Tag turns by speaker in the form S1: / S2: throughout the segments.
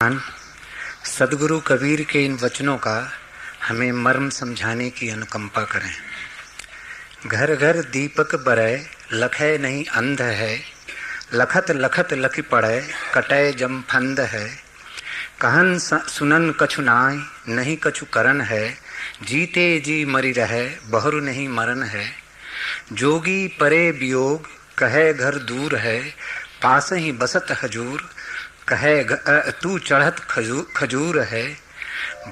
S1: सदगुरु कबीर के इन वचनों का हमें मर्म समझाने की अनुकंपा करें। घर घर दीपक बरय, लखै नहीं अंध है। लखत लखत लखि पड़ै, कटै जम फंद है। कहन सुनन कछु नाय, नहीं कछु करन है। जीते जी मरी रहे, बहुरु नहीं मरन है। जोगी परे वियोग, कहे घर दूर है। पास ही बसत हजूर, कहे तू चढ़त खजूर है।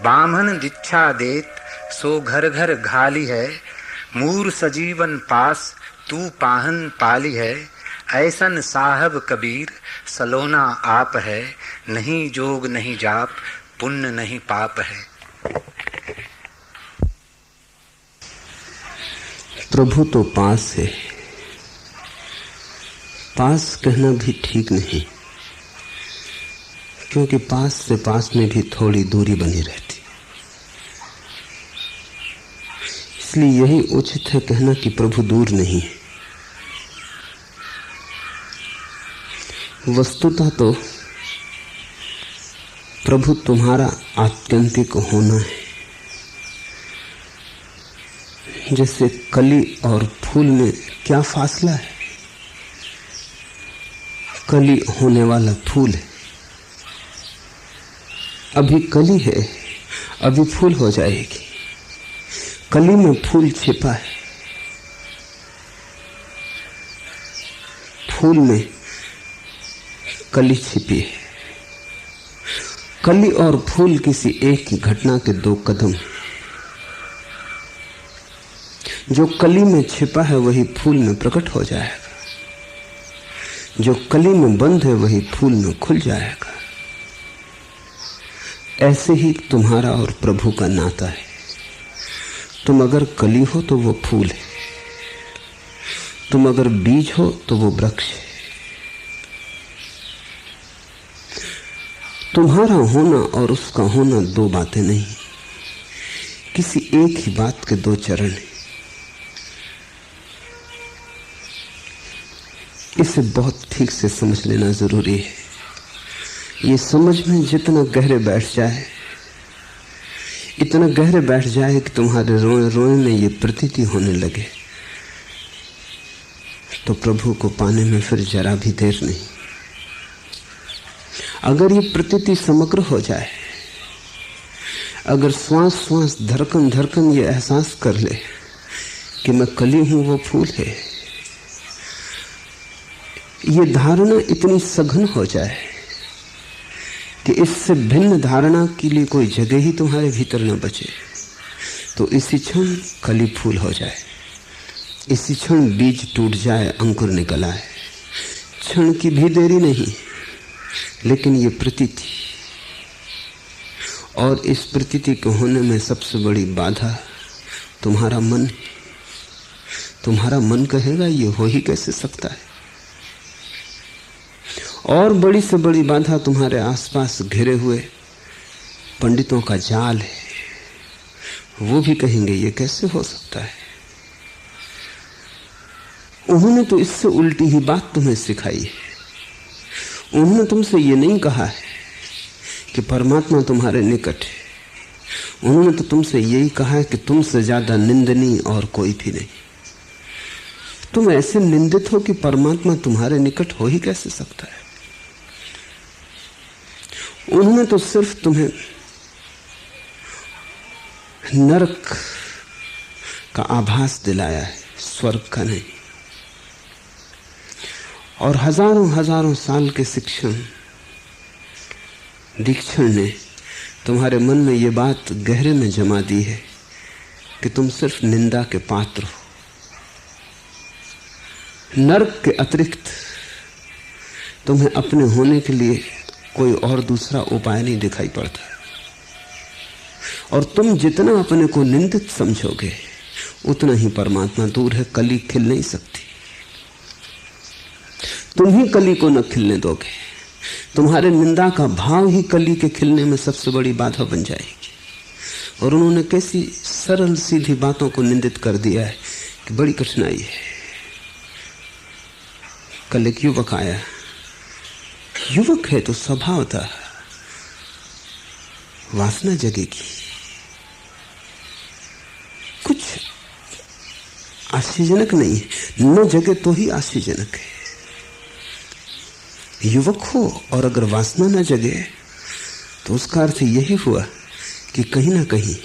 S1: बामन दीक्षा देत, सो घर घर घाली है। मूर सजीवन पास, तू पाहन पाली है। ऐसन साहब कबीर, सलोना आप है। नहीं जोग नहीं जाप, पुण्य नहीं पाप है।
S2: प्रभु तो पास है। पास कहना भी ठीक नहीं, क्योंकि पास से पास में भी थोड़ी दूरी बनी रहती। इसलिए यही उचित है कहना कि प्रभु दूर नहीं है। वस्तुतः तो प्रभु तुम्हारा आत्यंतिक होना है। जैसे कली और फूल में क्या फासला है? कली होने वाला फूल है। अभी कली है, अभी फूल हो जाएगी। कली में फूल छिपा है, फूल में कली छिपी है। कली और फूल किसी एक ही घटना के दो कदम। जो कली में छिपा है वही फूल में प्रकट हो जाएगा, जो कली में बंद है वही फूल में खुल जाएगा। ऐसे ही तुम्हारा और प्रभु का नाता है। तुम अगर कली हो तो वो फूल है, तुम अगर बीज हो तो वो वृक्ष है। तुम्हारा होना और उसका होना दो बातें नहीं, किसी एक ही बात के दो चरण हैं। इसे बहुत ठीक से समझ लेना जरूरी है। ये समझ में जितना गहरे बैठ जाए, इतना गहरे बैठ जाए कि तुम्हारे रोए रोए में ये प्रतीति होने लगे, तो प्रभु को पाने में फिर जरा भी देर नहीं। अगर ये प्रतीति समग्र हो जाए, अगर श्वास श्वास धड़कन धड़कन ये एहसास कर ले कि मैं कली हूं वो फूल है, ये धारणा इतनी सघन हो जाए कि इससे भिन्न धारणा के लिए कोई जगह ही तुम्हारे भीतर न बचे, तो इसी क्षण कली फूल हो जाए, इसी क्षण बीज टूट जाए, अंकुर निकल आए। क्षण की भी देरी नहीं, लेकिन ये प्रतीति, और इस प्रतीति के होने में सबसे बड़ी बाधा तुम्हारा मन है। तुम्हारा मन कहेगा ये हो ही कैसे सकता है। और बड़ी से बड़ी बाधा तुम्हारे आसपास घिरे हुए पंडितों का जाल है। वो भी कहेंगे ये कैसे हो सकता है। उन्होंने तो इससे उल्टी ही बात तुम्हें सिखाई है। उन्होंने तुमसे ये नहीं कहा है कि परमात्मा तुम्हारे निकट है। उन्होंने तो तुमसे यही कहा है कि तुमसे ज्यादा निंदनीय और कोई भी नहीं। तुम ऐसे निंदित हो कि परमात्मा तुम्हारे निकट हो ही कैसे सकता है। उन्होंने तो सिर्फ तुम्हें नरक का आभास दिलाया है, स्वर्ग का नहीं। और हजारों हजारों साल के शिक्षण दीक्षण ने तुम्हारे मन में ये बात गहरे में जमा दी है कि तुम सिर्फ निंदा के पात्र हो। नरक के अतिरिक्त तुम्हें अपने होने के लिए कोई और दूसरा उपाय नहीं दिखाई पड़ता। और तुम जितना अपने को निंदित समझोगे, उतना ही परमात्मा दूर है। कली खिल नहीं सकती। तुम ही कली को न खिलने दोगे। तुम्हारे निंदा का भाव ही कली के खिलने में सबसे बड़ी बाधा बन जाएगी। और उन्होंने कैसी सरल सीधी बातों को निंदित कर दिया है कि बड़ी कठिनाई है। कल एक युवक आया, युवक है तो स्वभाव था वासना जगेगी। कुछ आश्चर्यजनक नहीं है, न जगे तो ही आश्चर्यजनक है। युवक हो और अगर वासना न जगे तो उसका अर्थ यही हुआ कि कहीं ना कहीं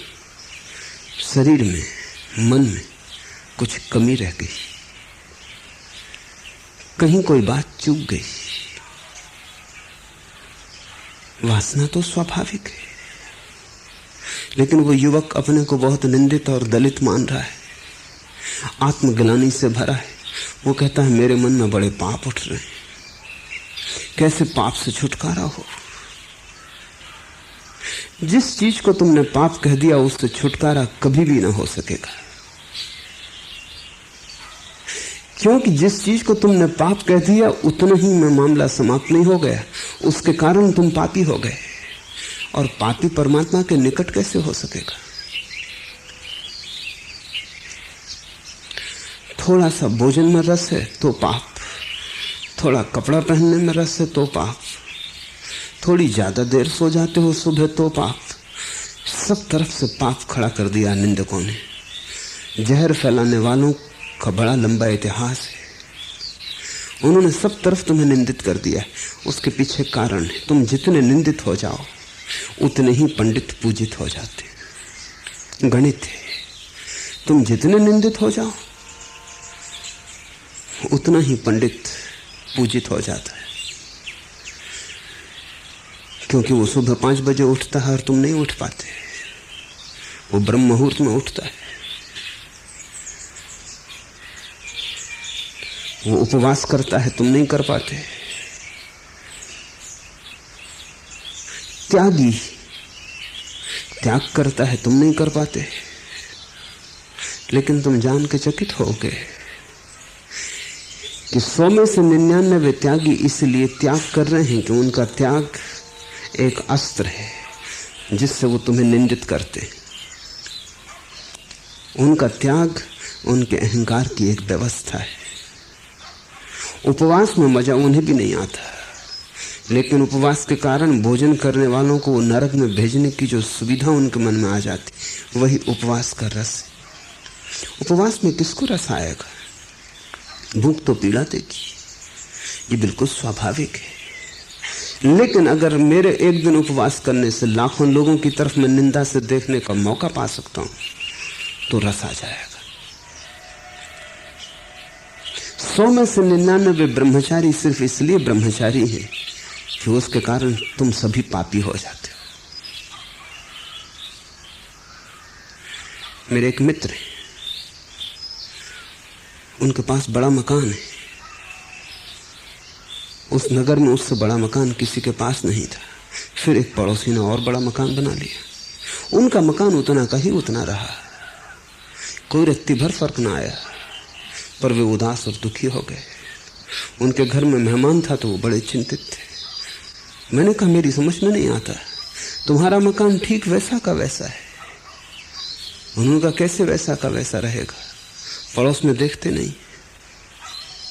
S2: शरीर में, मन में कुछ कमी रह गई, कहीं कोई बात चूक गई। वासना तो स्वाभाविक है, लेकिन वो युवक अपने को बहुत निंदित और दलित मान रहा है, आत्मग्लानि से भरा है। वो कहता है मेरे मन में बड़े पाप उठ रहे हैं, कैसे पाप से छुटकारा हो। जिस चीज को तुमने पाप कह दिया उससे छुटकारा कभी भी ना हो सकेगा, क्योंकि जिस चीज को तुमने पाप कह दिया उतना ही में मामला समाप्त नहीं हो गया, उसके कारण तुम पापी हो गए। और पापी परमात्मा के निकट कैसे हो सकेगा। थोड़ा सा भोजन में रस है तो पाप, थोड़ा कपड़ा पहनने में रस है तो पाप, थोड़ी ज्यादा देर सो जाते हो सुबह तो पाप। सब तरफ से पाप खड़ा कर दिया निंदकों ने। जहर फैलाने वालों का बड़ा लंबा इतिहास है, उन्होंने सब तरफ तुम्हें निंदित कर दिया है। उसके पीछे कारण है, तुम जितने निंदित हो जाओ उतने ही पंडित पूजित हो जाते। गणित है, तुम जितने निंदित हो जाओ उतना ही पंडित पूजित हो जाता है, क्योंकि वो सुबह 5 बजे उठता है और तुम नहीं उठ पाते। वो ब्रह्म मुहूर्त में उठता है, वो उपवास करता है, तुम नहीं कर पाते। त्यागी त्याग करता है, तुम नहीं कर पाते। लेकिन तुम जान के चकित होगे कि 100 में से 99 त्यागी इसलिए त्याग कर रहे हैं कि उनका त्याग एक अस्त्र है जिससे वो तुम्हें निंदित करते। उनका त्याग उनके अहंकार की एक व्यवस्था है। उपवास में मजा उन्हें भी नहीं आता, लेकिन उपवास के कारण भोजन करने वालों को नरक में भेजने की जो सुविधा उनके मन में आ जाती, वही उपवास का रस है। उपवास में किसको रस आएगा? भूख तो पीड़ा देगी, ये बिल्कुल स्वाभाविक है। लेकिन अगर मेरे एक दिन उपवास करने से लाखों लोगों की तरफ मैं निंदा से देखने का मौका पा सकता हूं तो रस आ जाएगा। 100 में से 99 ब्रह्मचारी सिर्फ इसलिए ब्रह्मचारी है कि उसके कारण तुम सभी पापी हो जाते हो। मेरे एक मित्र हैं, उनके पास बड़ा मकान है। उस नगर में उससे बड़ा मकान किसी के पास नहीं था। फिर एक पड़ोसी ने और बड़ा मकान बना लिया। उनका मकान उतना का ही उतना रहा, कोई रत्ती भर फर्क ना आया, पर वे उदास और दुखी हो गए। उनके घर में मेहमान था तो वो बड़े चिंतित थे। मैंने कहा मेरी समझ में नहीं आता, तुम्हारा मकान ठीक वैसा का वैसा है। उन्होंने कहा कैसे वैसा का वैसा रहेगा, पड़ोस में देखते नहीं,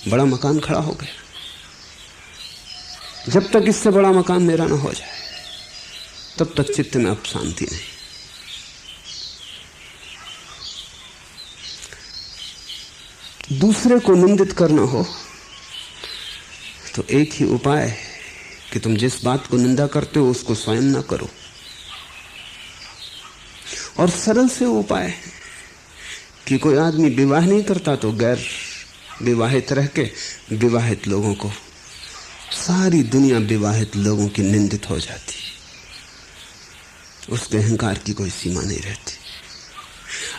S2: बड़ा मकान खड़ा हो गया। जब तक इससे बड़ा मकान मेरा ना हो जाए तब तक चित्त में अब शांति नहीं। दूसरे को निंदित करना हो तो एक ही उपाय है कि तुम जिस बात को निंदा करते हो उसको स्वयं ना करो। और सरल से उपाय है कि कोई आदमी विवाह नहीं करता तो गैर विवाहित रह के विवाहित लोगों को, सारी दुनिया विवाहित लोगों की निंदित हो जाती, उसके अहंकार की कोई सीमा नहीं रहती।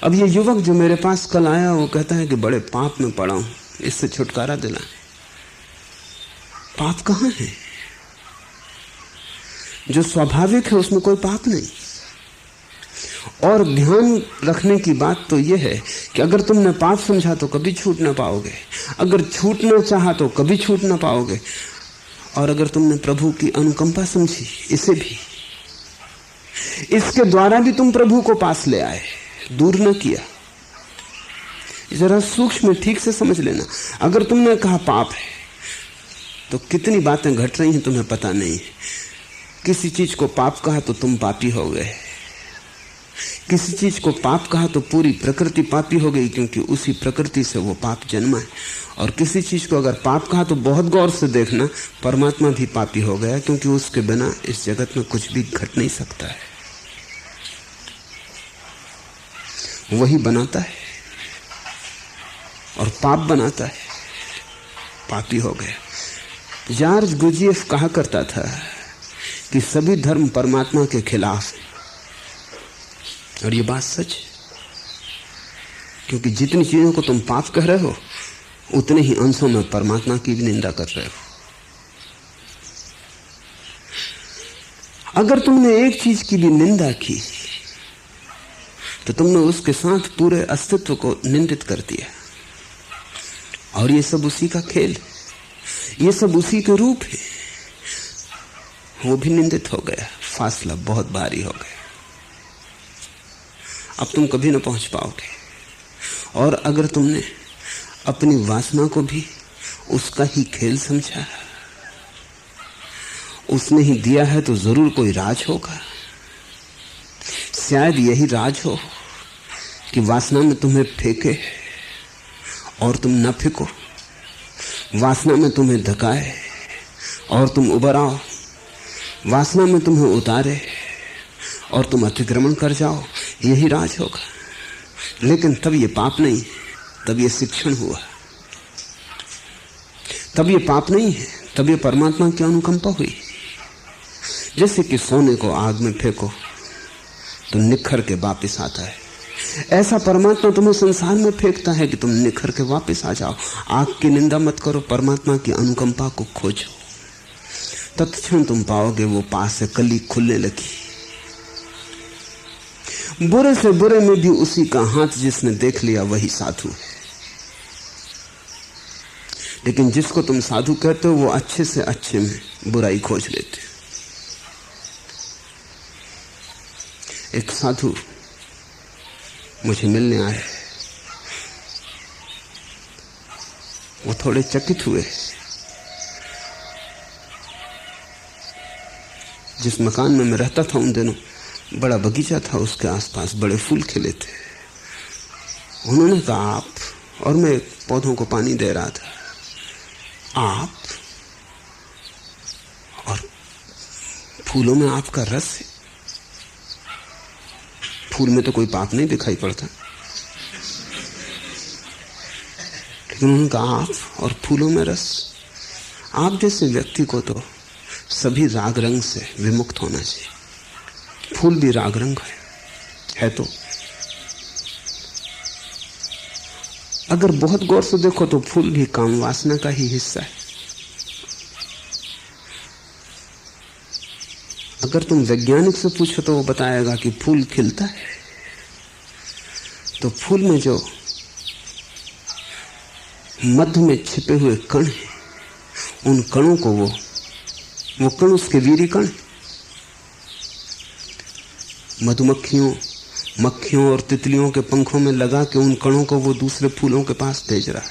S2: अब ये युवक जो मेरे पास कल आया वो कहता है कि बड़े पाप में पड़ा हूं, इससे छुटकारा दिलाएं। पाप कहां है? जो स्वाभाविक है उसमें कोई पाप नहीं। और ध्यान रखने की बात तो यह है कि अगर तुमने पाप समझा तो कभी छूट ना पाओगे, अगर छूटना चाहा तो कभी छूट ना पाओगे। और अगर तुमने प्रभु की अनुकंपा समझी, इसे भी, इसके द्वारा भी तुम प्रभु को पास ले आए, दूर न किया। जरा सूक्ष्म ठीक से समझ लेना। अगर तुमने कहा पाप है तो कितनी बातें घट रही हैं तुम्हें पता नहीं है। किसी चीज को पाप कहा तो तुम पापी हो गए, किसी चीज को पाप कहा तो पूरी प्रकृति पापी हो गई, क्योंकि उसी प्रकृति से वो पाप जन्मा है। और किसी चीज को अगर पाप कहा तो बहुत गौर से देखना, परमात्मा भी पापी हो गया, क्योंकि उसके बिना इस जगत में कुछ भी घट नहीं सकता है। वही बनाता है और पाप बनाता है, पापी हो गया। जॉर्ज गुरजिएफ कहा करता था कि सभी धर्म परमात्मा के खिलाफ है, और ये बात सच है, क्योंकि जितनी चीजों को तुम पाप कह रहे हो उतने ही अंशों में परमात्मा की भी निंदा कर रहे हो। अगर तुमने एक चीज की भी निंदा की तो तुमने उसके साथ पूरे अस्तित्व को निंदित कर दिया, और ये सब उसी का खेल, ये सब उसी के रूप है। वो भी निंदित हो गया, फासला बहुत भारी हो गया, अब तुम कभी ना पहुंच पाओगे। और अगर तुमने अपनी वासना को भी उसका ही खेल समझा, उसने ही दिया है तो जरूर कोई राज होगा। शायद यही राज हो कि वासना में तुम्हें फेंके और तुम न फेंको, वासना में तुम्हें धकाए और तुम उबर आओ, वासना में तुम्हें उतारे और तुम अतिक्रमण कर जाओ, यही राज होगा। लेकिन तब ये पाप नहीं, तब ये शिक्षण हुआ, तब ये पाप नहीं है, तब ये परमात्मा की अनुकंपा हुई। जैसे कि सोने को आग में फेंको तो निखर के वापस आता है, ऐसा परमात्मा तुम्हें संसार में फेंकता है कि तुम निखर के वापस आ जाओ। आग की निंदा मत करो, परमात्मा की अनुकंपा को खोजो, तत्क्षण तुम पाओगे वो पास से कली खुलने लगी। बुरे से बुरे में भी उसी का हाथ जिसने देख लिया वही साधु है। लेकिन जिसको तुम साधु कहते हो वो अच्छे से अच्छे में बुराई खोज लेते। एक साधु मुझे मिलने आए, वो थोड़े चकित हुए। जिस मकान में मैं रहता था उन दिनों बड़ा बगीचा था, उसके आसपास बड़े फूल खिले थे। उन्होंने कहा आप, और मैं पौधों को पानी दे रहा था, आप और फूलों में आपका रस है। फूल में तो कोई पाप नहीं दिखाई पड़ता, लेकिन उन्होंने कहा आप और फूलों में रस। आप जैसे व्यक्ति को तो सभी राग रंग से विमुक्त होना चाहिए। फूल भी राग रंग है तो अगर बहुत गौर से देखो तो फूल भी काम वासना का ही हिस्सा है। अगर तुम वैज्ञानिक से पूछो तो वो बताएगा कि फूल खिलता है तो फूल में जो मध्य में छिपे हुए कण हैं, उन कणों को वो कण उसके वीरी कण, मधुमक्खियों, मक्खियों और तितलियों के पंखों में लगा के उन कणों को वो दूसरे फूलों के पास भेज रहा है।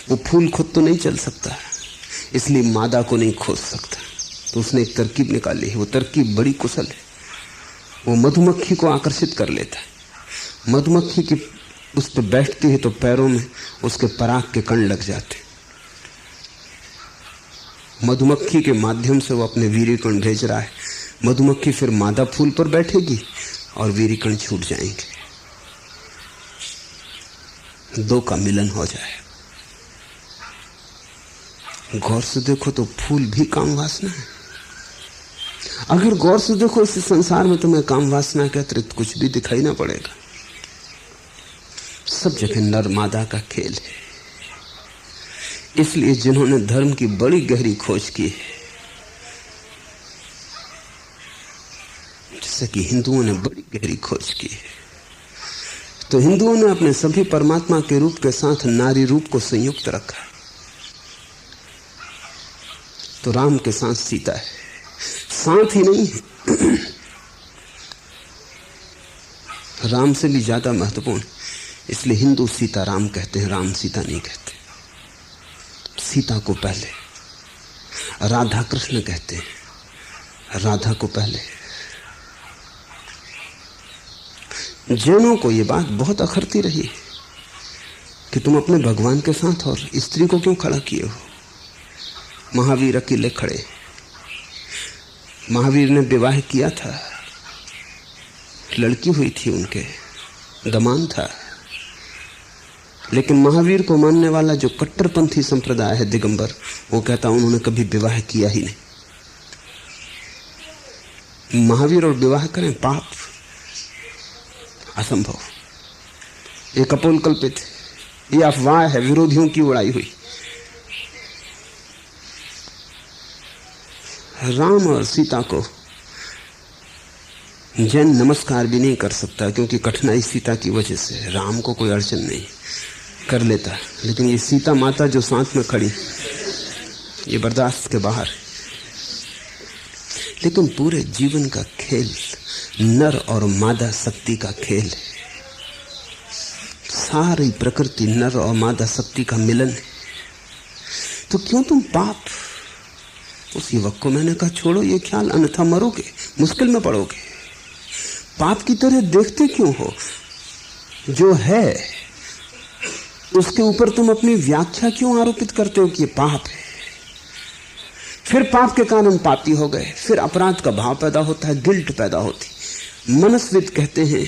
S2: वो फूल खुद तो नहीं चल सकता, इसलिए मादा को नहीं खोज सकता, तो उसने एक तरकीब निकाली है। वो तरकीब बड़ी कुशल है। वो मधुमक्खी को आकर्षित कर लेता है। मधुमक्खी की उस पर बैठती है तो पैरों में उसके पराग के कण लग जाते। मधुमक्खी के माध्यम से वो अपने वीरी कण भेज रहा है। मधुमक्खी फिर मादा फूल पर बैठेगी और वीरी कण छूट जाएंगे, दो का मिलन हो जाए। गौर से देखो तो फूल भी काम वासना है। अगर गौर से देखो इस संसार में तुम्हें काम वासना के अतिरिक्त कुछ भी दिखाई ना पड़ेगा। सब जगह नर मादा का खेल है। इसलिए जिन्होंने धर्म की बड़ी गहरी खोज की है, जैसे कि हिंदुओं ने बड़ी गहरी खोज की है, तो हिंदुओं ने अपने सभी परमात्मा के रूप के साथ नारी रूप को संयुक्त रखा। तो राम के साथ सीता है, साथ ही नहीं है, राम से भी ज्यादा महत्वपूर्ण। इसलिए हिंदू सीता राम कहते हैं, राम सीता नहीं कहते। सीता को पहले, राधा कृष्ण कहते हैं, राधा को पहले। जैनों को यह बात बहुत अखरती रही कि तुम अपने भगवान के साथ और स्त्री को क्यों खड़ा किए हो। महावीर अकेले खड़े। महावीर ने विवाह किया था, लड़की हुई थी, उनके दमान था, लेकिन महावीर को मानने वाला जो कट्टरपंथी संप्रदाय है दिगंबर, वो कहता उन्होंने कभी विवाह किया ही नहीं। महावीर और विवाह करें पाप, असंभव, ये कपोल कल्पित, ये अफवाह है, विरोधियों की उड़ाई हुई। राम और सीता को जैन नमस्कार भी नहीं कर सकता, क्योंकि कठिनाई सीता की वजह से। राम को कोई अड़चन नहीं, कर लेता, लेकिन ये सीता माता जो साथ में खड़ी, ये बर्दाश्त के बाहर। लेकिन पूरे जीवन का खेल नर और मादा शक्ति का खेल है। सारी प्रकृति नर और मादा शक्ति का मिलन है। तो क्यों तुम पाप? उस युवक को मैंने कहा छोड़ो ये ख्याल, अन्यथा मरोगे, मुश्किल में पड़ोगे। पाप की तरह देखते क्यों हो? जो है उसके ऊपर तुम अपनी व्याख्या क्यों आरोपित करते हो कि ये पाप है? फिर पाप के कारण पापी हो गए, फिर अपराध का भाव पैदा होता है, गिल्ट पैदा होती। मनस्विद कहते हैं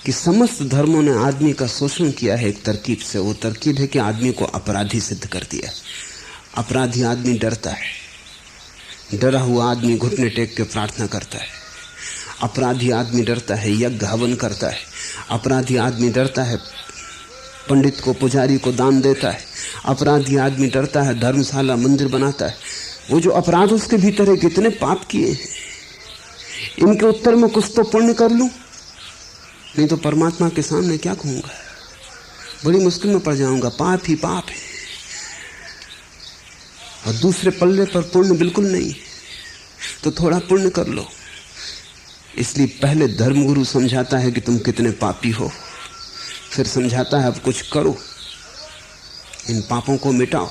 S2: कि समस्त धर्मों ने आदमी का शोषण किया है एक तरकीब से। वो तरकीब है कि आदमी को अपराधी सिद्ध कर दिया। अपराधी आदमी डरता है, डरा हुआ आदमी घुटने टेक के प्रार्थना करता है। अपराधी आदमी डरता है, यज्ञ हवन करता है। अपराधी आदमी डरता है, पंडित को पुजारी को दान देता है। अपराधी आदमी डरता है, धर्मशाला मंदिर बनाता है। वो जो अपराध उसके भीतर है, कितने पाप किए हैं, इनके उत्तर में कुछ तो पुण्य कर लूं, नहीं तो परमात्मा के सामने क्या कहूंगा, बड़ी मुश्किल में पड़ जाऊंगा। पाप ही पाप है और दूसरे पल्ले पर पुण्य बिल्कुल नहीं, तो थोड़ा पुण्य कर लो। इसलिए पहले धर्मगुरु समझाता है कि तुम कितने पापी हो, फिर समझाता है अब कुछ करो, इन पापों को मिटाओ।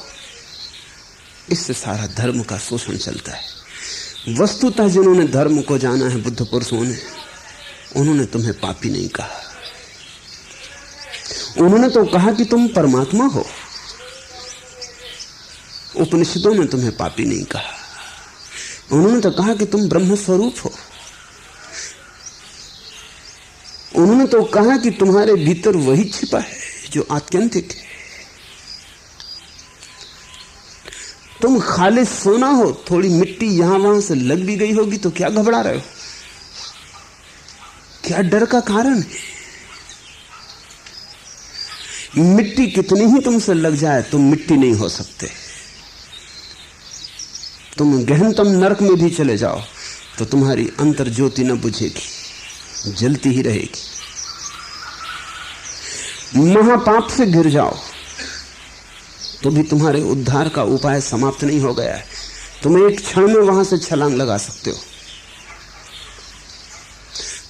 S2: इससे सारा धर्म का शोषण चलता है। वस्तुतः जिन्होंने धर्म को जाना है, बुद्ध पुरुषों ने, उन्होंने तुम्हें पापी नहीं कहा। उन्होंने तो कहा कि तुम परमात्मा हो। उपनिषदों में तुम्हें पापी नहीं कहा। उन्होंने तो कहा कि तुम ब्रह्म स्वरूप हो। उन्होंने तो कहा कि तुम्हारे भीतर वही छिपा है जो आत्यंतिक है। तुम खाली सोना हो, थोड़ी मिट्टी यहां वहां से लग भी गई होगी तो क्या घबरा रहे हो? क्या डर का कारण है? मिट्टी कितनी ही तुमसे लग जाए, तुम मिट्टी नहीं हो सकते। तुम गहनतम नरक में भी चले जाओ तो तुम्हारी अंतर ज्योति न बुझेगी, जलती ही रहेगी। महापाप से गिर जाओ तो भी तुम्हारे उद्धार का उपाय समाप्त नहीं हो गया है। तुम एक क्षण में वहां से छलांग लगा सकते हो।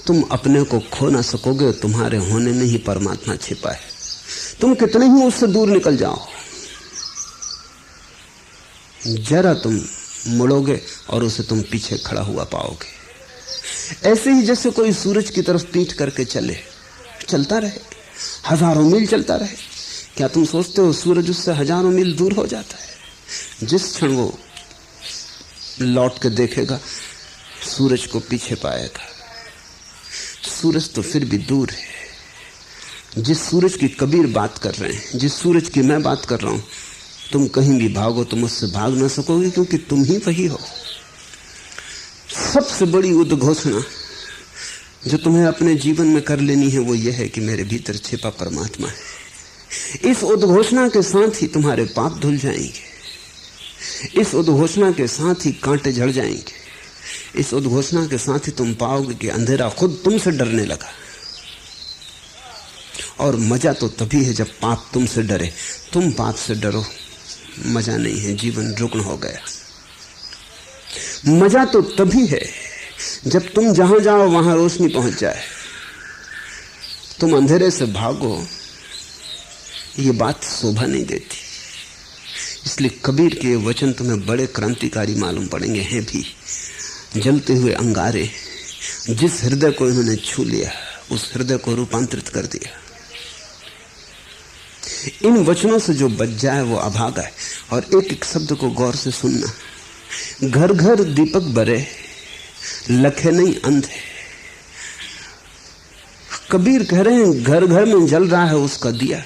S2: तुम अपने को खो ना सकोगे, तुम्हारे होने में ही परमात्मा छिपा है। तुम कितने ही उससे दूर निकल जाओ, जरा तुम मुड़ोगे और उसे तुम पीछे खड़ा हुआ पाओगे। ऐसे ही जैसे कोई सूरज की तरफ पीठ करके चलता रहे, हजारों मील चलता रहे। क्या तुम सोचते हो सूरज उससे हजारों मील दूर हो जाता है? जिस क्षण वो लौट के देखेगा, सूरज को पीछे पाएगा। सूरज तो फिर भी दूर है। जिस सूरज की कबीर बात कर रहे हैं, जिस सूरज की मैं बात कर रहा हूं, तुम कहीं भी भागो तुम उससे भाग ना सकोगे, क्योंकि तुम ही वही हो। सबसे बड़ी उद्घोषणा जो तुम्हें अपने जीवन में कर लेनी है वो ये है कि मेरे भीतर छिपा परमात्मा है। इस उद्घोषणा के साथ ही तुम्हारे पाप धुल जाएंगे। इस उद्घोषणा के साथ ही कांटे झड़ जाएंगे। इस उद्घोषणा के साथ ही तुम पाओगे कि अंधेरा खुद तुमसे डरने लगा। और मजा तो तभी है जब पाप तुमसे डरे। तुम पाप से डरो, मजा नहीं है, जीवन रुग्ण हो गया। मजा तो तभी है जब तुम जहां जाओ वहां रोशनी पहुंच जाए। तुम अंधेरे से भागो, ये बात शोभा नहीं देती। इसलिए कबीर के वचन तुम्हें बड़े क्रांतिकारी मालूम पड़ेंगे। हैं भी जलते हुए अंगारे, जिस हृदय को इन्होंने छू लिया उस हृदय को रूपांतरित कर दिया। इन वचनों से जो बच जाए वो अभागा है। और एक एक शब्द को गौर से सुनना। घर घर दीपक बरे, लखे नहीं अंधे। कबीर कह रहे हैं घर घर में जल रहा है उसका दिया,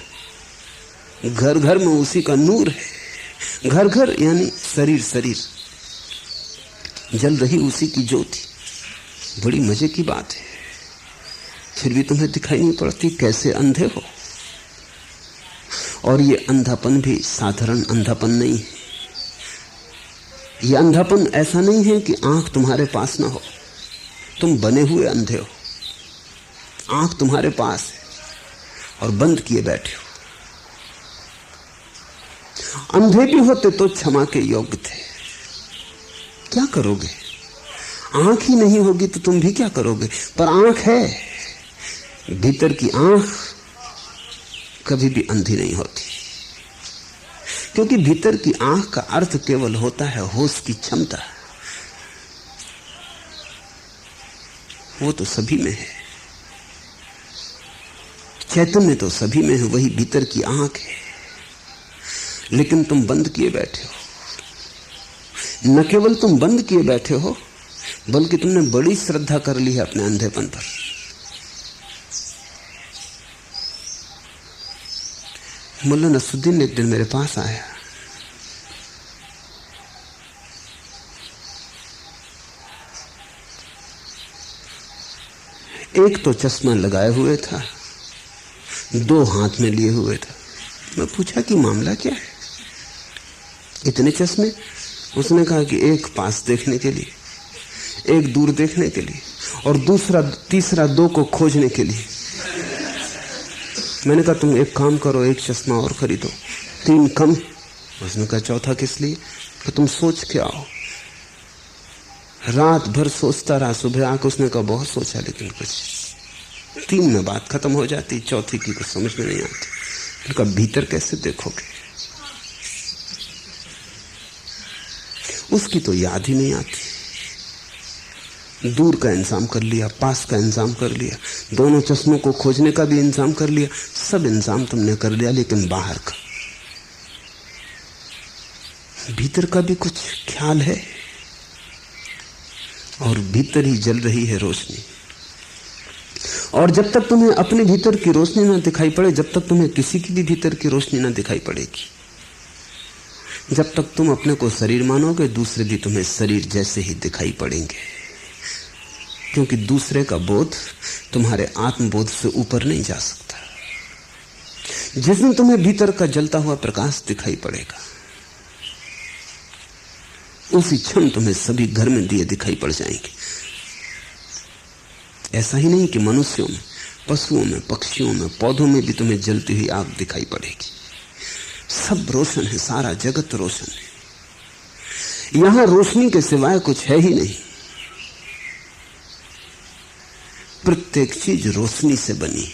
S2: घर घर में उसी का नूर है। घर घर यानी शरीर शरीर, जल रही उसी की ज्योति। बड़ी मजे की बात है। फिर भी तुम्हें दिखाई नहीं पड़ती, कैसे अंधे हो। और ये अंधापन भी साधारण अंधापन नहीं है। ये अंधापन ऐसा नहीं है कि आंख तुम्हारे पास ना हो, तुम बने हुए अंधे हो। आंख तुम्हारे पास है और बंद किए बैठे हो। अंधे भी होते तो क्षमा के योग्य थे। क्या करोगे? आंख ही नहीं होगी तो तुम भी क्या करोगे? पर आंख है, भीतर की आंख कभी भी अंधी नहीं होती, क्योंकि भीतर की आंख का अर्थ केवल होता है होश की क्षमता। वो तो सभी में है, चैतन्य तो सभी में है, वही भीतर की आंख है। लेकिन तुम बंद किए बैठे हो। न केवल तुम बंद किए बैठे हो, बल्कि तुमने बड़ी श्रद्धा कर ली है अपने अंधेपन पर। मुल्ला नसरुद्दीन एक दिन मेरे पास आया। एक तो चश्मा लगाए हुए था, दो हाथ में लिए हुए था। मैं पूछा कि मामला क्या है, इतने चश्मे? उसने कहा कि एक पास देखने के लिए, एक दूर देखने के लिए, और दूसरा तीसरा दो को खोजने के लिए। मैंने कहा तुम एक काम करो, एक चश्मा और खरीदो, तीन कम। उसने कहा चौथा किस लिए? कि तुम सोच के आओ। रात भर सोचता रहा, सुबह आके उसने कहा बहुत सोचा, लेकिन कुछ तीन में बात खत्म हो जाती, चौथी की कुछ समझ में नहीं आती। मैंने कहा भीतर कैसे देखोगे? उसकी तो याद ही नहीं आती। दूर का इंतजाम कर लिया, पास का इंतजाम कर लिया, दोनों चश्मों को खोजने का भी इंतजाम कर लिया, सब इंतजाम तुमने कर लिया, लेकिन बाहर का, भीतर का भी कुछ ख्याल है? और भीतर ही जल रही है रोशनी। और जब तक तुम्हें अपने भीतर की रोशनी ना दिखाई पड़े, जब तक तुम्हें किसी की भी भीतर की रोशनी ना दिखाई पड़ेगी, जब तक तुम अपने को शरीर मानोगे, दूसरे भी तुम्हें शरीर जैसे ही दिखाई पड़ेंगे। क्योंकि दूसरे का बोध तुम्हारे आत्मबोध से ऊपर नहीं जा सकता। जिस दिन तुम्हें भीतर का जलता हुआ प्रकाश दिखाई पड़ेगा, उसी क्षण तुम्हें सभी घर में दिए दिखाई पड़ जाएंगे। ऐसा ही नहीं कि मनुष्यों में, पशुओं में, पक्षियों में, पौधों में भी तुम्हें जलती हुई आग दिखाई पड़ेगी। सब रोशन है, सारा जगत रोशन है। यहां रोशनी के सिवाय कुछ है ही नहीं। प्रत्येक चीज रोशनी से बनी है।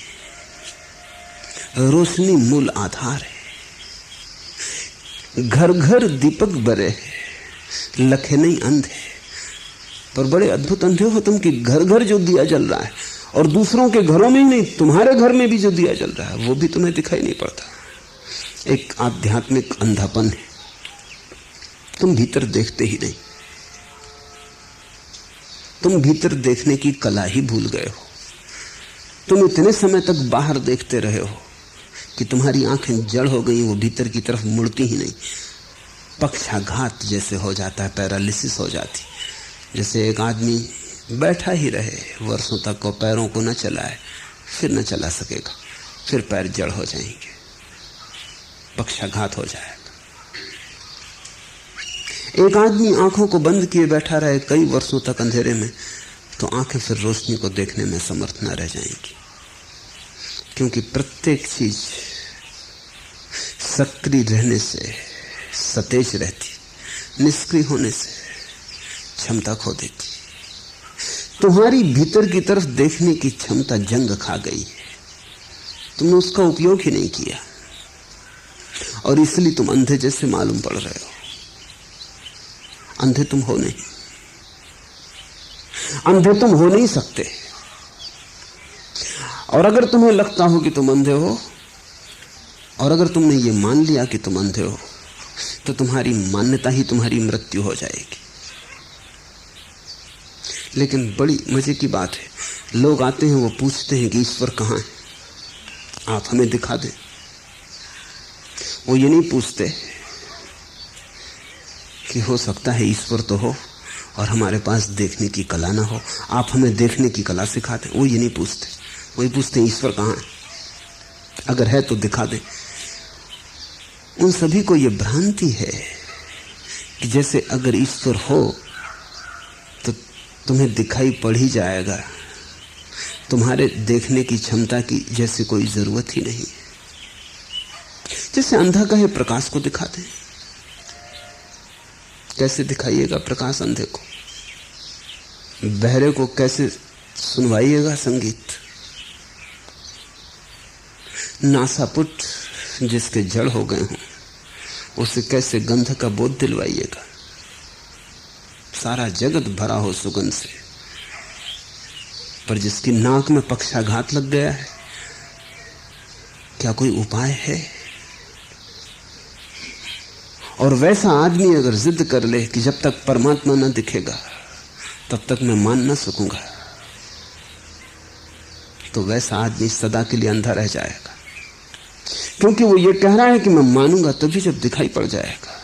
S2: रोशनी मूल आधार है। घर घर दीपक बरे, लखे नहीं अंधे। पर बड़े अद्भुत अंधे हो तुम कि घर घर जो दिया जल रहा है, और दूसरों के घरों में ही नहीं, तुम्हारे घर में भी जो दिया जल रहा है, वो भी तुम्हें दिखाई नहीं पड़ता। एक आध्यात्मिक अंधापन है। तुम भीतर देखते ही नहीं, तुम भीतर देखने की कला ही भूल गए हो। तुम इतने समय तक बाहर देखते रहे हो कि तुम्हारी आंखें जड़ हो गई, वो भीतर की तरफ मुड़ती ही नहीं। पक्षाघात जैसे हो जाता है, पैरालिसिस हो जाती। जैसे एक आदमी बैठा ही रहे वर्षों तक और पैरों को न चलाए, फिर न चला सकेगा, फिर पैर जड़ हो जाएंगे, पक्षाघात हो जाएगा। एक आदमी आंखों को बंद किए बैठा रहे कई वर्षों तक अंधेरे में, तो आंखें फिर रोशनी को देखने में समर्थ न रह जाएंगी। क्योंकि प्रत्येक चीज सक्रिय रहने से सतेज रहती, निष्क्रिय होने से क्षमता खो देती। तुम्हारी भीतर की तरफ देखने की क्षमता जंग खा गई है, तुमने उसका उपयोग ही नहीं किया। और इसलिए तुम अंधे जैसे मालूम पड़ रहे हो। अंधे तुम हो नहीं, अंधे तुम हो नहीं सकते। और अगर तुम्हें लगता हो कि तुम अंधे हो, और अगर तुमने ये मान लिया कि तुम अंधे हो, तो तुम्हारी मान्यता ही तुम्हारी मृत्यु हो जाएगी। लेकिन बड़ी मजे की बात है, लोग आते हैं, वो पूछते हैं कि ईश्वर कहाँ है, आप हमें दिखा दें। वो ये नहीं पूछते कि हो सकता है ईश्वर तो हो और हमारे पास देखने की कला ना हो, आप हमें देखने की कला सिखा दें। वो ये नहीं पूछते, वही पूछते हैं ईश्वर कहाँ है, अगर है तो दिखा दे। उन सभी को ये भ्रांति है कि जैसे अगर ईश्वर हो तो तुम्हें दिखाई पड़ ही जाएगा, तुम्हारे देखने की क्षमता की जैसे कोई जरूरत ही नहीं। जैसे अंधा कहे प्रकाश को दिखा दे, कैसे दिखाइएगा प्रकाश अंधे को? बहरे को कैसे सुनवाइएगा संगीत? नासापुट जिसके जड़ हो गए हों उसे कैसे गंध का बोध दिलवाइएगा? सारा जगत भरा हो सुगंध से, पर जिसकी नाक में पक्षाघात लग गया है, क्या कोई उपाय है? और वैसा आदमी अगर जिद कर ले कि जब तक परमात्मा न दिखेगा तब तक मैं मान न सकूंगा, तो वैसा आदमी सदा के लिए अंधा रह जाएगा। क्योंकि वो ये कह रहा है कि मैं मानूंगा तभी जब दिखाई पड़ जाएगा।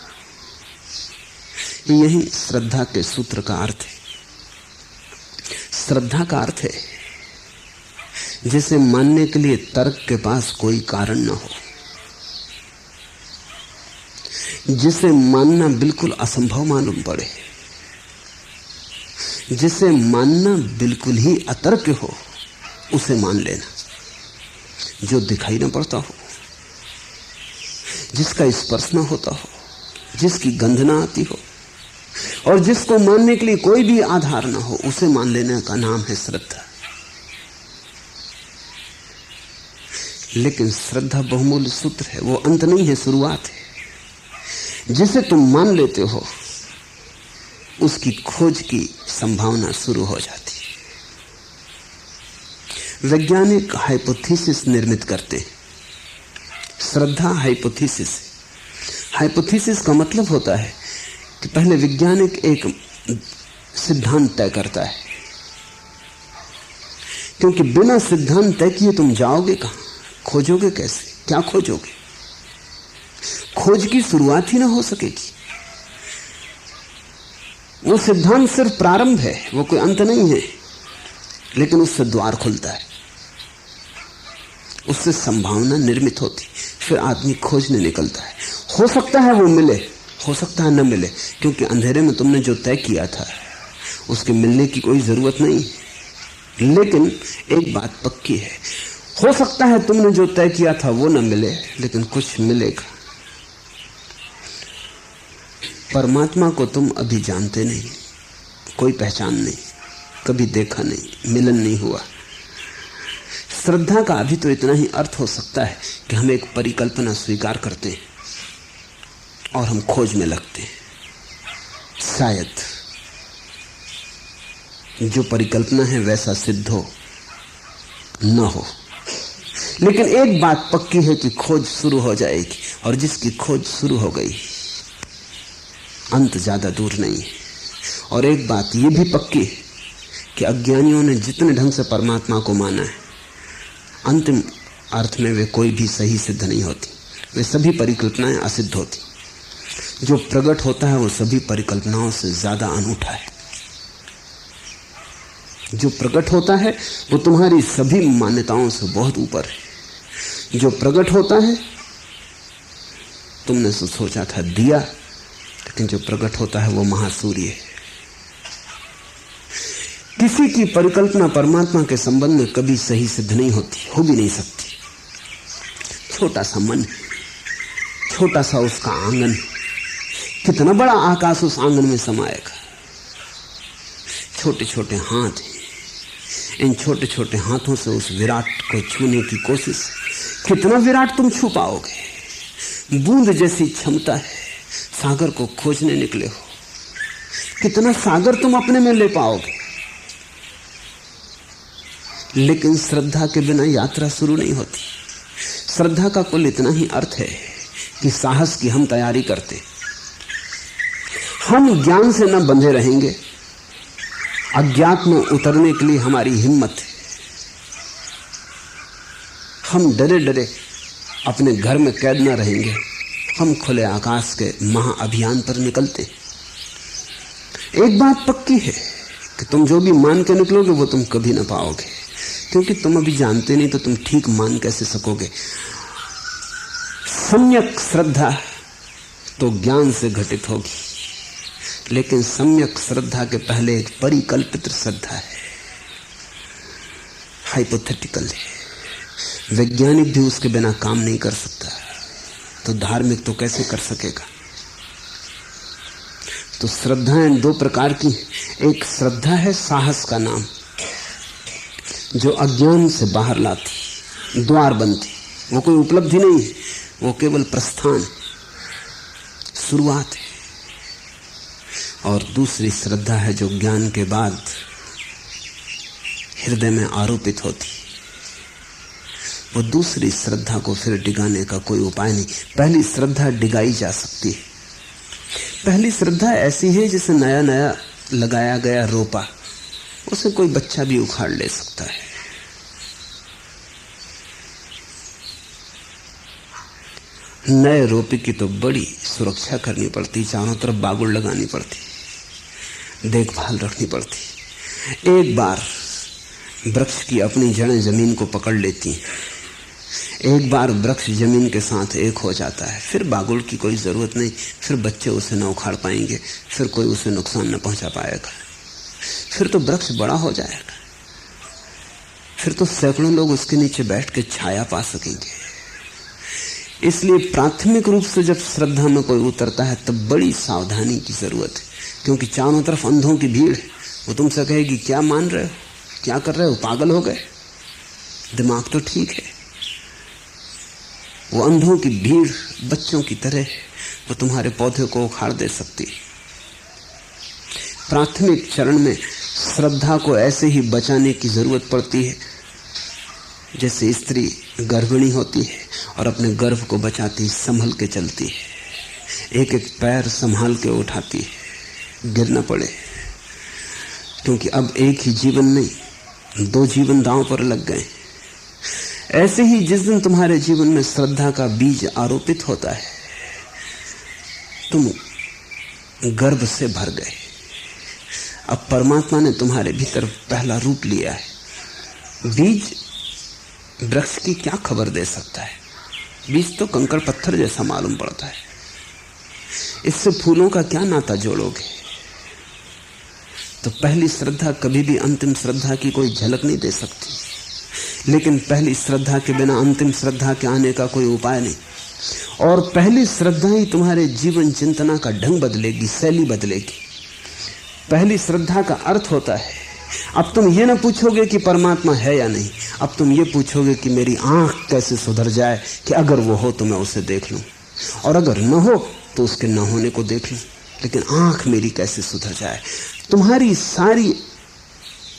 S2: यही श्रद्धा के सूत्र का अर्थ है। श्रद्धा का अर्थ है जिसे मानने के लिए तर्क के पास कोई कारण न हो, जिसे मानना बिल्कुल असंभव मालूम पड़े, जिसे मानना बिल्कुल ही अतर्क हो, उसे मान लेना। जो दिखाई न पड़ता हो, जिसका स्पर्श न होता हो, जिसकी गंध न आती हो, और जिसको मानने के लिए कोई भी आधार न हो, उसे मान लेने का नाम है श्रद्धा। लेकिन श्रद्धा बहुमूल्य सूत्र है, वो अंत नहीं है, शुरुआत है। जिसे तुम मान लेते हो उसकी खोज की संभावना शुरू हो जाती है। वैज्ञानिक हाइपोथेसिस निर्मित करते हैं, श्रद्धा हाइपोथेसिस। हाइपोथेसिस का मतलब होता है कि पहले वैज्ञानिक एक सिद्धांत तय करता है, क्योंकि बिना सिद्धांत तय किए तुम जाओगे कहां, खोजोगे कैसे, क्या खोजोगे? खोज की शुरुआत ही ना हो सकेगी। वो सिद्धांत सिर्फ प्रारंभ है, वो कोई अंत नहीं है, लेकिन उससे द्वार खुलता है, उससे संभावना निर्मित होती, फिर आदमी खोजने निकलता है। हो सकता है वो मिले, हो सकता है न मिले, क्योंकि अंधेरे में तुमने जो तय किया था उसके मिलने की कोई जरूरत नहीं। लेकिन एक बात पक्की है, हो सकता है तुमने जो तय किया था वो न मिले, लेकिन कुछ मिलेगा। परमात्मा को तुम अभी जानते नहीं, कोई पहचान नहीं, कभी देखा नहीं, मिलन नहीं हुआ। श्रद्धा का अभी तो इतना ही अर्थ हो सकता है कि हम एक परिकल्पना स्वीकार करते हैं और हम खोज में लगते हैं। शायद जो परिकल्पना है वैसा सिद्ध हो न हो, लेकिन एक बात पक्की है कि खोज शुरू हो जाएगी, और जिसकी खोज शुरू हो गई अंत ज्यादा दूर नहीं है। और एक बात यह भी पक्की है कि अज्ञानियों ने जितने ढंग से परमात्मा को माना है, अंतिम अर्थ में वे कोई भी सही सिद्ध नहीं होती, वे सभी परिकल्पनाएं असिद्ध होती। जो प्रकट होता है वो सभी परिकल्पनाओं से ज्यादा अनूठा है। जो प्रकट होता है वो तुम्हारी सभी मान्यताओं से बहुत ऊपर है। जो प्रकट होता है, तुमने सोचा था दिया, लेकिन जो प्रकट होता है वो महासूर्य है। किसी की परिकल्पना परमात्मा के संबंध में कभी सही सिद्ध नहीं होती, हो भी नहीं सकती। छोटा सा मन, छोटा सा उसका आंगन, कितना बड़ा आकाश उस आंगन में समाएगा। छोटे छोटे हाथ हैं, इन छोटे छोटे हाथों से उस विराट को छूने की कोशिश, कितना विराट तुम छू पाओगे? बूंद जैसी क्षमता है, सागर को खोजने निकले हो। कितना सागर तुम अपने में ले पाओगे? लेकिन श्रद्धा के बिना यात्रा शुरू नहीं होती। श्रद्धा का कुल इतना ही अर्थ है कि साहस की हम तैयारी करते। हम ज्ञान से न बंधे रहेंगे, अज्ञात में उतरने के लिए हमारी हिम्मत है। हम डरे डरे अपने घर में कैद न रहेंगे, हम खुले आकाश के महाअभियान पर निकलते। एक बात पक्की है कि तुम जो भी मान के निकलोगे वो तुम कभी ना पाओगे, क्योंकि तुम अभी जानते नहीं तो तुम ठीक मान कैसे सकोगे। सम्यक श्रद्धा तो ज्ञान से घटित होगी, लेकिन सम्यक श्रद्धा के पहले एक परिकल्पित श्रद्धा है, हाइपोथेटिकल है। वैज्ञानिक भी उसके बिना काम नहीं कर सकता, तो धार्मिक तो कैसे कर सकेगा? तो श्रद्धाएं दो प्रकार की। एक श्रद्धा है साहस का नाम, जो अज्ञान से बाहर लाती, द्वार बनती। वो कोई उपलब्धि नहीं है, वो केवल प्रस्थान, शुरुआत है। और दूसरी श्रद्धा है जो ज्ञान के बाद हृदय में आरोपित होती। वो दूसरी श्रद्धा को फिर डिगाने का कोई उपाय नहीं। पहली श्रद्धा डिगाई जा सकती है। पहली श्रद्धा ऐसी है जैसे नया नया लगाया गया रोपा, उसे कोई बच्चा भी उखाड़ ले सकता है। नए रोपे की तो बड़ी सुरक्षा करनी पड़ती, चारों तरफ बागुड़ लगानी पड़ती, देखभाल रखनी पड़ती। एक बार वृक्ष की अपनी जड़ें जमीन को पकड़ लेती हैं, एक बार वृक्ष जमीन के साथ एक हो जाता है, फिर बागुड़ की कोई जरूरत नहीं, फिर बच्चे उसे न उखाड़ पाएंगे, फिर कोई उसे नुकसान न पहुंचा पाएगा, फिर तो वृक्ष बड़ा हो जाएगा, फिर तो सैकड़ों लोग उसके नीचे बैठ के छाया पा सकेंगे। इसलिए प्राथमिक रूप से जब श्रद्धा में कोई उतरता है तब बड़ी सावधानी की जरूरत है, क्योंकि चारों तरफ अंधों की भीड़ है। वो तुमसे कहेगी क्या मान रहे हो, क्या कर रहे हो, पागल हो गए, दिमाग तो ठीक है। वो अंधों की भीड़ बच्चों की तरह वो तुम्हारे पौधे को उखाड़ दे सकती है। प्राथमिक चरण में श्रद्धा को ऐसे ही बचाने की जरूरत पड़ती है जैसे स्त्री गर्भिणी होती है और अपने गर्भ को बचाती, संभल के चलती है, एक एक पैर संभाल के उठाती है, गिर न पड़े, क्योंकि अब एक ही जीवन नहीं, दो जीवन दांव पर लग गए। ऐसे ही जिस दिन तुम्हारे जीवन में श्रद्धा का बीज आरोपित होता है, तुम गर्भ से भर गए। अब परमात्मा ने तुम्हारे भीतर पहला रूप लिया है। बीज वृक्ष की क्या खबर दे सकता है? बीज तो कंकड़ पत्थर जैसा मालूम पड़ता है, इससे फूलों का क्या नाता जोड़ोगे? तो पहली श्रद्धा कभी भी अंतिम श्रद्धा की कोई झलक नहीं दे सकती, लेकिन पहली श्रद्धा के बिना अंतिम श्रद्धा के आने का कोई उपाय नहीं। और पहली श्रद्धा ही तुम्हारे जीवन चिंतना का ढंग बदलेगी, शैली बदलेगी। पहली श्रद्धा का अर्थ होता है, अब तुम ये ना पूछोगे कि परमात्मा है या नहीं, अब तुम ये पूछोगे कि मेरी आंख कैसे सुधर जाए कि अगर वो हो तो मैं उसे देख लूं, और अगर न हो तो उसके न होने को देख लूं, लेकिन आंख मेरी कैसे सुधर जाए। तुम्हारी सारी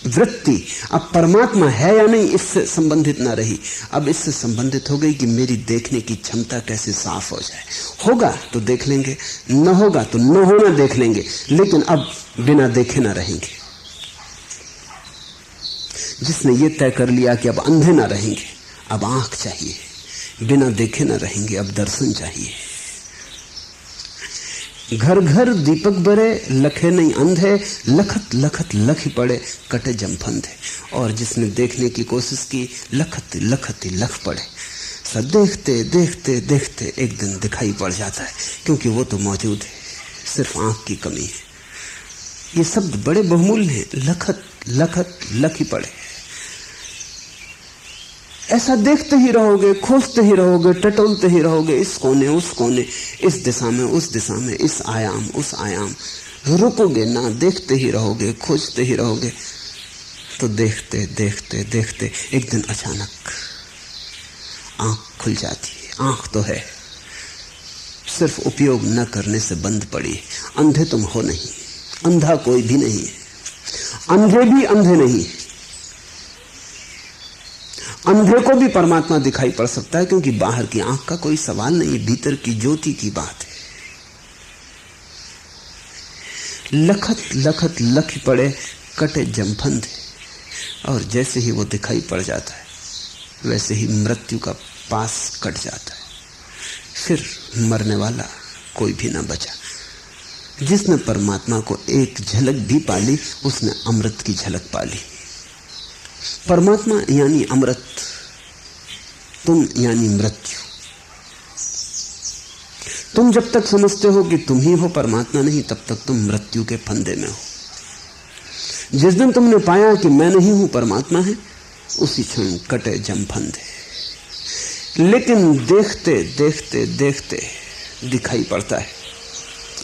S2: वृत्ति अब परमात्मा है या नहीं इससे संबंधित ना रही, अब इससे संबंधित हो गई कि मेरी देखने की क्षमता कैसे साफ हो जाए। होगा तो देख लेंगे, न होगा तो न होना देख लेंगे, लेकिन अब बिना देखे ना रहेंगे। जिसने ये तय कर लिया कि अब अंधे ना रहेंगे, अब आंख चाहिए, बिना देखे ना रहेंगे, अब दर्शन चाहिए। घर घर दीपक बरे, लखे नहीं अंधे, लखत लखत लख पड़े, कटे जमफंदे। और जिसने देखने की कोशिश की, लखत लखत लख पड़े। सब देखते देखते देखते एक दिन दिखाई पड़ जाता है, क्योंकि वो तो मौजूद है, सिर्फ आंख की कमी है। ये शब्द बड़े बहुमूल्य हैं, लखत लखत लख पड़े। ऐसा देखते ही रहोगे, खोजते ही रहोगे, टटोलते ही रहोगे, इस कोने उस कोने, इस दिशा में उस दिशा में, इस आयाम उस आयाम, रुकोगे ना, देखते ही रहोगे, खोजते ही रहोगे। तो देखते देखते देखते एक दिन अचानक आंख खुल जाती है। आंख तो है, सिर्फ उपयोग न करने से बंद पड़ी। अंधे तुम हो नहीं, अंधा कोई भी नहीं है, अंधे भी अंधे नहीं। अंधे को भी परमात्मा दिखाई पड़ सकता है, क्योंकि बाहर की आंख का कोई सवाल नहीं, भीतर की ज्योति की बात है। लखत लखत लख पड़े कटे जमफंदे, और जैसे ही वो दिखाई पड़ जाता है वैसे ही मृत्यु का पास कट जाता है। फिर मरने वाला कोई भी ना बचा। जिसने परमात्मा को एक झलक भी पाली उसने अमृत की झलक पाली। परमात्मा यानी अमृत, तुम यानी मृत्यु। तुम जब तक समझते हो कि तुम ही हो, परमात्मा नहीं, तब तक तुम मृत्यु के फंदे में हो। जिस दिन तुमने पाया कि मैं नहीं हूं, परमात्मा है, उसी क्षण कटे जम फंदे। लेकिन देखते देखते देखते दिखाई पड़ता है।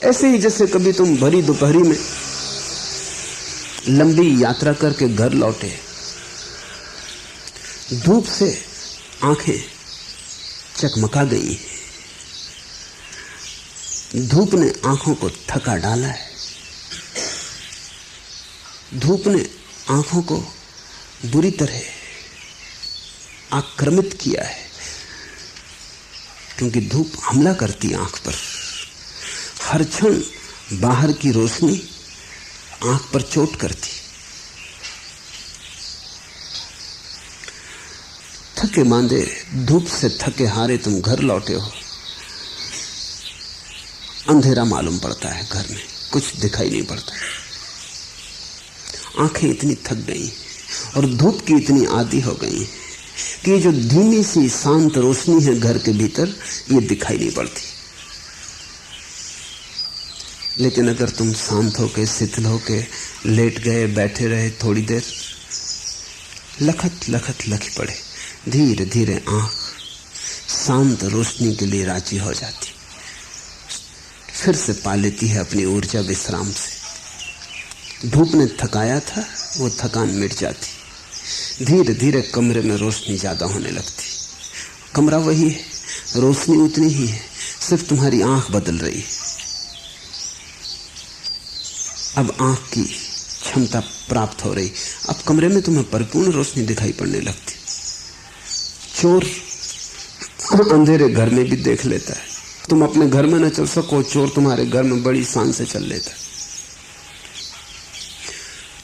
S2: ऐसे ही जैसे कभी तुम भरी दोपहरी में लंबी यात्रा करके घर लौटे, धूप से आंखें चकमका गई, धूप ने आंखों को थका डाला है, धूप ने आंखों को बुरी तरह आक्रमित किया है, क्योंकि धूप हमला करती आंख पर। हर क्षण बाहर की रोशनी आंख पर चोट करती। थके मांदे, धूप से थके हारे तुम घर लौटे हो। अंधेरा मालूम पड़ता है, घर में कुछ दिखाई नहीं पड़ता। आंखें इतनी थक गई और धूप की इतनी आदी हो गई कि जो धीमी सी शांत रोशनी है घर के भीतर, ये दिखाई नहीं पड़ती। लेकिन अगर तुम शांत होके, शिथिल होके लेट गए, बैठे रहे थोड़ी देर, लखत लखत लख पड़े, धीरे धीरे आंख शांत रोशनी के लिए राजी हो जाती, फिर से पा लेती है अपनी ऊर्जा विश्राम से। धूप ने थकाया था, वो थकान मिट जाती। धीरे धीरे कमरे में रोशनी ज्यादा होने लगती। कमरा वही है, रोशनी उतनी ही है, सिर्फ तुम्हारी आंख बदल रही है। अब आंख की क्षमता प्राप्त हो रही, अब कमरे में तुम्हें परिपूर्ण रोशनी दिखाई पड़ने लगती। चोर अंधेरे घर में भी देख लेता है। तुम अपने घर में न चल सको, चोर तुम्हारे घर में बड़ी शान से चल लेता है।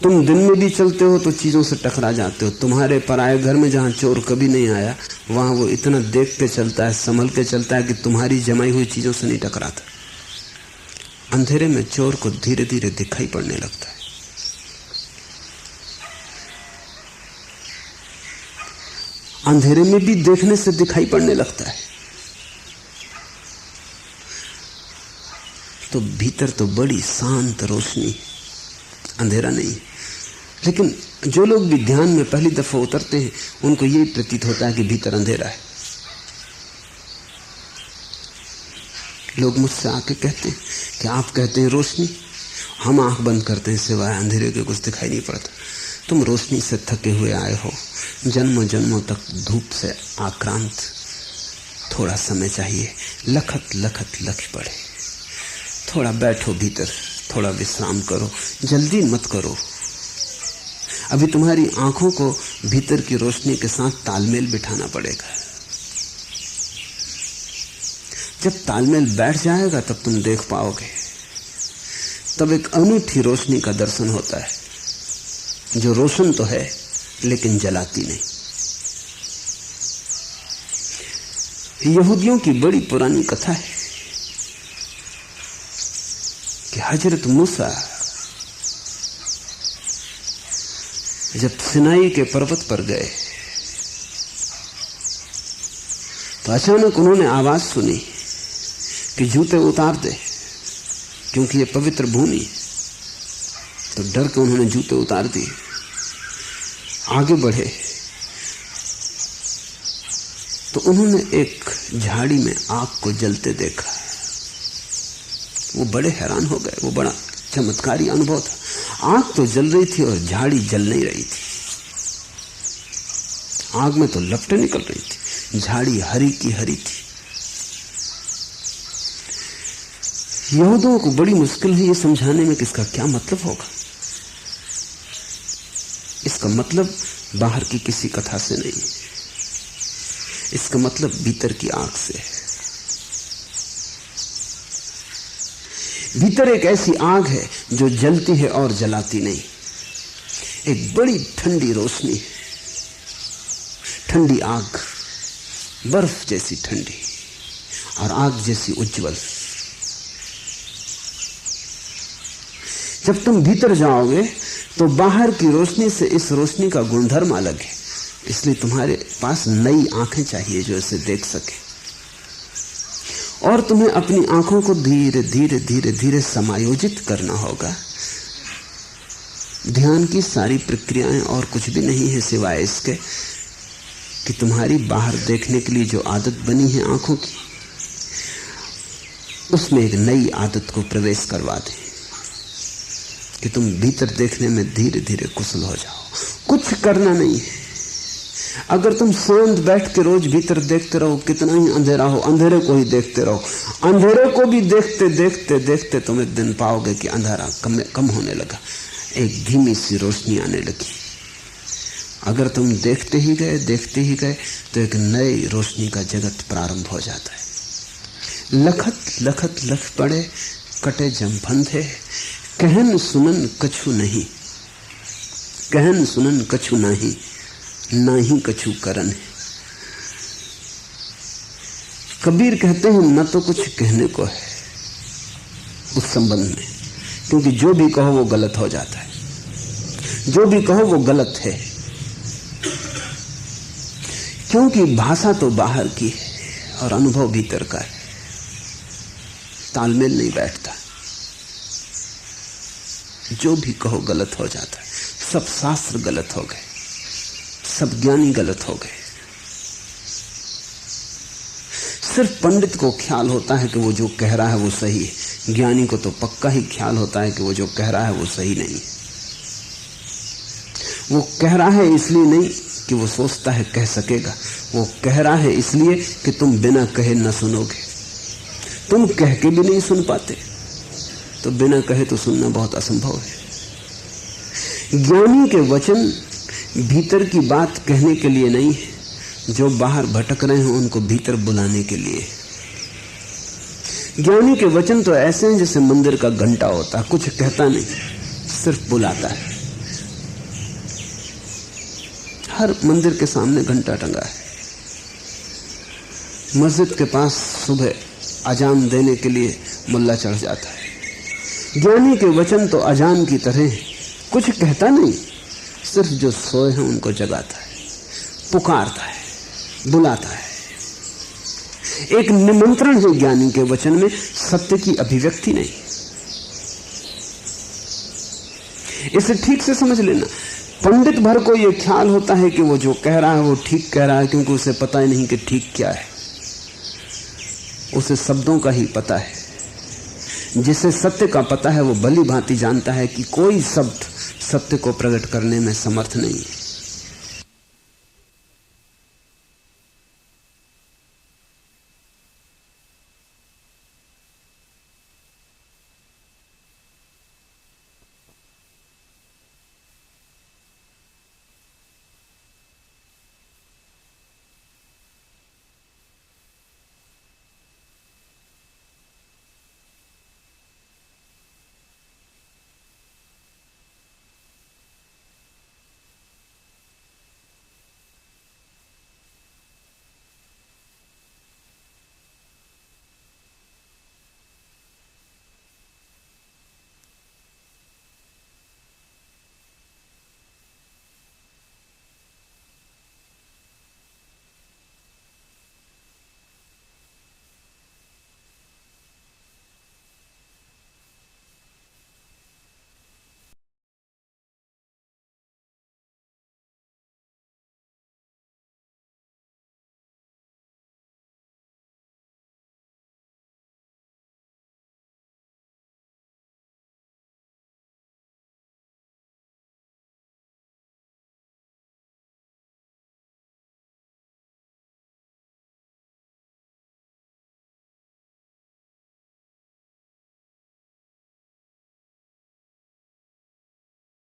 S2: तुम दिन में भी चलते हो तो चीजों से टकरा जाते हो। तुम्हारे पराये घर में जहां चोर कभी नहीं आया, वहां वो इतना देख के चलता है, संभल के चलता है कि तुम्हारी जमाई हुई चीजों से नहीं टकराता। अंधेरे में चोर को धीरे धीरे दिखाई पड़ने लगता है। अंधेरे में भी देखने से दिखाई पड़ने लगता है। तो भीतर तो बड़ी शांत रोशनी, अंधेरा नहीं। लेकिन जो लोग भी ध्यान में पहली दफा उतरते हैं, उनको यही प्रतीत होता है कि भीतर अंधेरा है। लोग मुझसे आके कहते हैं कि आप कहते हैं रोशनी, हम आंख बंद करते हैं, सिवाय अंधेरे के कुछ दिखाई नहीं पड़ता। तुम रोशनी से थके हुए आए हो, जन्मों जन्मों तक धूप से आक्रांत। थोड़ा समय चाहिए, लखत लखत लख पड़े। थोड़ा बैठो भीतर, थोड़ा विश्राम करो, जल्दी मत करो। अभी तुम्हारी आंखों को भीतर की रोशनी के साथ तालमेल बिठाना पड़ेगा। जब तालमेल बैठ जाएगा तब तुम देख पाओगे। तब एक अनूठी रोशनी का दर्शन होता है, जो रोशन तो है लेकिन जलाती नहीं। यहूदियों की बड़ी पुरानी कथा है कि हजरत मूसा जब सिनाई के पर्वत पर गए तो अचानक उन्होंने आवाज सुनी कि जूते उतार दे, क्योंकि ये पवित्र भूमि। तो डर के उन्होंने जूते उतार दिए, आगे बढ़े तो उन्होंने एक झाड़ी में आग को जलते देखा। वो बड़े हैरान हो गए। वो बड़ा चमत्कारी अनुभव था। आग तो जल रही थी और झाड़ी जल नहीं रही थी। आग में तो लपटें निकल रही थी, झाड़ी हरी की हरी थी। यहूदियों को बड़ी मुश्किल है ये समझाने में कि इसका क्या मतलब होगा। इसका मतलब बाहर की किसी कथा से नहीं, इसका मतलब भीतर की आंख से है। भीतर एक ऐसी आग है जो जलती है और जलाती नहीं। एक बड़ी ठंडी रोशनी है, ठंडी आग, बर्फ जैसी ठंडी और आग जैसी उज्जवल। जब तुम भीतर जाओगे तो बाहर की रोशनी से इस रोशनी का गुणधर्म अलग है, इसलिए तुम्हारे पास नई आंखें चाहिए जो इसे देख सके। और तुम्हें अपनी आंखों को धीरे धीरे धीरे धीरे समायोजित करना होगा। ध्यान की सारी प्रक्रियाएं और कुछ भी नहीं है सिवाय इसके कि तुम्हारी बाहर देखने के लिए जो आदत बनी है आंखों की, उसमें एक नई आदत को प्रवेश करवा दें कि तुम भीतर देखने में धीरे धीरे कुशल हो जाओ। कुछ करना नहीं है। अगर तुम शांत बैठ के रोज भीतर देखते रहो, कितना ही अंधेरा हो, अंधेरे को ही देखते रहो। अंधेरे को भी देखते देखते देखते तुम एक दिन पाओगे कि अंधेरा कम होने लगा, एक धीमी सी रोशनी आने लगी। अगर तुम देखते ही गए तो एक नई रोशनी का जगत प्रारंभ हो जाता है। लखत लखत लख पड़े कटे जमफंदे, कहन सुनन कछु नहीं, कहन सुनन कछु नहीं, ना ही कछु करन है। कबीर कहते हैं न तो कुछ कहने को है उस संबंध में, क्योंकि जो भी कहो वो गलत हो जाता है, जो भी कहो वो गलत है। क्योंकि भाषा तो बाहर की है और अनुभव भीतर का है, तालमेल नहीं बैठता। जो भी कहो गलत हो जाता है। सब शास्त्र गलत हो गए, सब ज्ञानी गलत हो गए। सिर्फ पंडित को ख्याल होता है कि वो जो कह रहा है वो सही है, ज्ञानी को तो पक्का ही ख्याल होता है कि वो जो कह रहा है वो सही नहीं है। वो कह रहा है इसलिए नहीं कि वो सोचता है कह सकेगा, वो कह रहा है इसलिए कि तुम बिना कहे न सुनोगे। तुम कह के भी नहीं सुन पाते, तो बिना कहे तो सुनना बहुत असंभव है। ज्ञानी के वचन भीतर की बात कहने के लिए नहीं है, जो बाहर भटक रहे हैं उनको भीतर बुलाने के लिए। ज्ञानी के वचन तो ऐसे हैं जैसे मंदिर का घंटा होता है, कुछ कहता नहीं, सिर्फ बुलाता है। हर मंदिर के सामने घंटा टंगा है। मस्जिद के पास सुबह अजान देने के लिए मुल्ला चढ़ जाता है। ज्ञानी के वचन तो अजान की तरह कुछ कहता नहीं, सिर्फ जो सोए हैं उनको जगाता है, पुकारता है, बुलाता है। एक निमंत्रण है ज्ञानी के वचन में, सत्य की अभिव्यक्ति नहीं। इसे ठीक से समझ लेना। पंडित भर को यह ख्याल होता है कि वो जो कह रहा है वो ठीक कह रहा है, क्योंकि उसे पता ही नहीं कि ठीक क्या है। उसे शब्दों का ही पता है। जिसे सत्य का पता है वो भली भांति जानता है कि कोई शब्द सत्य को प्रकट करने में समर्थ नहीं है।